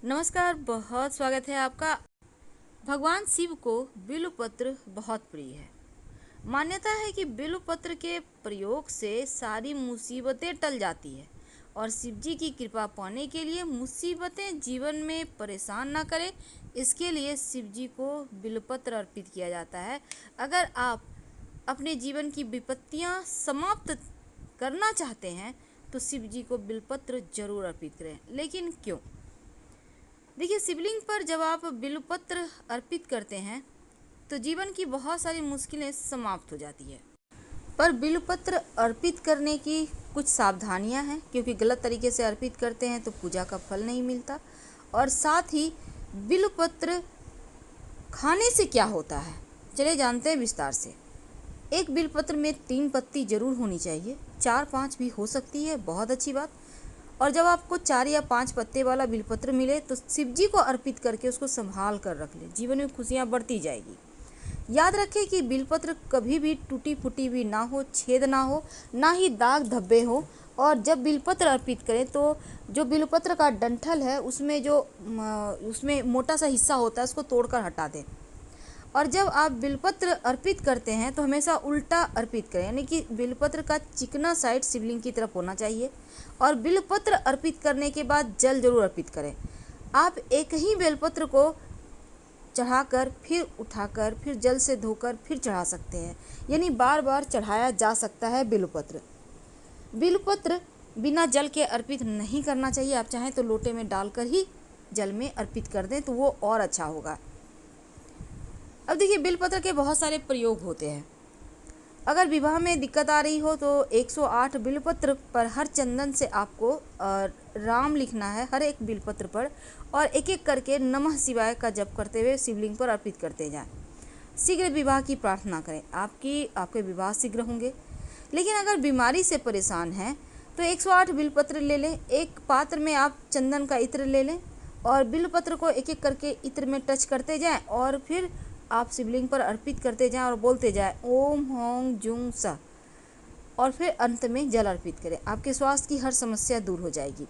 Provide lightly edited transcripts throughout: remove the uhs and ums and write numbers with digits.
नमस्कार, बहुत स्वागत है आपका। भगवान शिव को बिल्वपत्र बहुत प्रिय है। मान्यता है कि बिल्वपत्र के प्रयोग से सारी मुसीबतें टल जाती है और शिव जी की कृपा पाने के लिए मुसीबतें जीवन में परेशान ना करें, इसके लिए शिव जी को बिल्वपत्र अर्पित किया जाता है। अगर आप अपने जीवन की विपत्तियां समाप्त करना चाहते हैं तो शिव जी को बिल्वपत्र जरूर अर्पित करें। लेकिन क्यों? देखिए, शिवलिंग पर जब आप बिल्वपत्र अर्पित करते हैं तो जीवन की बहुत सारी मुश्किलें समाप्त हो जाती है। पर बिल्वपत्र अर्पित करने की कुछ सावधानियां हैं, क्योंकि गलत तरीके से अर्पित करते हैं तो पूजा का फल नहीं मिलता। और साथ ही बिल्वपत्र खाने से क्या होता है, चलिए जानते हैं विस्तार से। एक बिल्वपत्र में 3 पत्ती जरूर होनी चाहिए, 4-5 भी हो सकती है, बहुत अच्छी बात। और जब आपको 4 या 5 पत्ते वाला बिल्वपत्र मिले तो शिव जी को अर्पित करके उसको संभाल कर रख ले, जीवन में खुशियां बढ़ती जाएगी। याद रखें कि बिल्वपत्र कभी भी टूटी फूटी भी ना हो, छेद ना हो, ना ही दाग धब्बे हो। और जब बिल्वपत्र अर्पित करें तो जो बिल्वपत्र का डंठल है उसमें मोटा सा हिस्सा होता है, उसको तोड़कर हटा दें। और जब आप बिल्वपत्र अर्पित करते हैं तो हमेशा उल्टा अर्पित करें, यानी कि बिल्वपत्र का चिकना साइड शिवलिंग की तरफ होना चाहिए। और बिल्वपत्र अर्पित करने के बाद जल जरूर अर्पित करें। आप एक ही बेलपत्र को चढ़ाकर फिर उठाकर फिर जल से धोकर फिर चढ़ा सकते हैं, यानी बार बार चढ़ाया जा सकता है बिल्वपत्र। बिल्वपत्र बिना जल के अर्पित नहीं करना चाहिए। आप चाहें तो लोटे में डालकर ही जल में अर्पित कर दें तो वो और अच्छा होगा। अब देखिए, बिल्वपत्र के बहुत सारे प्रयोग होते हैं। अगर विवाह में दिक्कत आ रही हो तो 108 बिल्वपत्र पर हर चंदन से आपको राम लिखना है हर एक बिल्वपत्र पर, और एक एक करके नमः शिवाय का जप करते हुए शिवलिंग पर अर्पित करते जाएं। शीघ्र विवाह की प्रार्थना करें, आपके विवाह शीघ्र होंगे। लेकिन अगर बीमारी से परेशान हैं तो 108 बिल्वपत्र ले लें। एक पात्र में आप चंदन का इत्र ले लें और बिल्वपत्र को एक एक करके इत्र में टच करते जाएं और फिर आप शिवलिंग पर अर्पित करते जाएं और बोलते जाएं ओम हों जुं सा, और फिर अंत में जल अर्पित करें। आपके स्वास्थ्य की हर समस्या दूर हो जाएगी।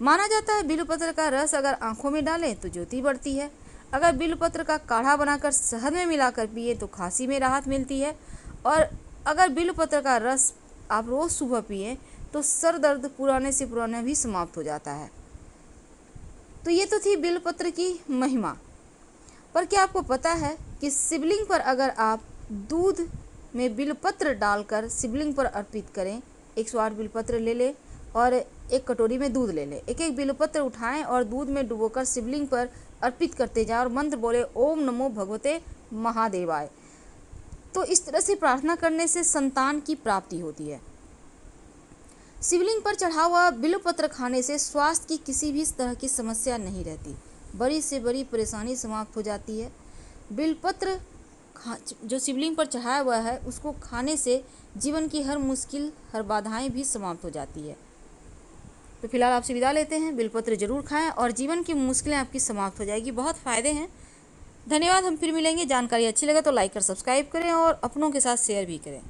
माना जाता है बिल्वपत्र का रस अगर आंखों में डालें तो ज्योति बढ़ती है। अगर बिल्वपत्र का काढ़ा बनाकर शहद में मिलाकर पिए तो खांसी में राहत मिलती है। और अगर बिल्वपत्र का रस आप रोज सुबह पिए तो सर दर्द पुराने से पुराना भी समाप्त हो जाता है। तो ये तो थी बिल्वपत्र की महिमा। पर क्या आपको पता है कि शिवलिंग पर अगर आप दूध में बिल्वपत्र डालकर शिवलिंग पर अर्पित करें, 108 बिल्वपत्र ले लें और एक कटोरी में दूध ले लें, एक एक बिल्वपत्र उठाएं और दूध में डुबोकर शिवलिंग पर अर्पित करते जाएं और मंत्र बोले ओम नमो भगवते महादेवाय। तो इस तरह से प्रार्थना करने से संतान की प्राप्ति होती है। शिवलिंग पर चढ़ा हुआ बिल्वपत्र खाने से स्वास्थ्य की किसी भी तरह की समस्या नहीं रहती, बड़ी से बड़ी परेशानी समाप्त हो जाती है। बिल्वपत्र जो शिवलिंग पर चढ़ाया हुआ है उसको खाने से जीवन की हर मुश्किल, हर बाधाएं भी समाप्त हो जाती है। तो फिलहाल आपसे विदा लेते हैं। बिल्वपत्र जरूर खाएं और जीवन की मुश्किलें आपकी समाप्त हो जाएगी, बहुत फ़ायदे हैं। धन्यवाद। हम फिर मिलेंगे। जानकारी अच्छी लगे तो लाइक कर सब्सक्राइब करें और अपनों के साथ शेयर भी करें।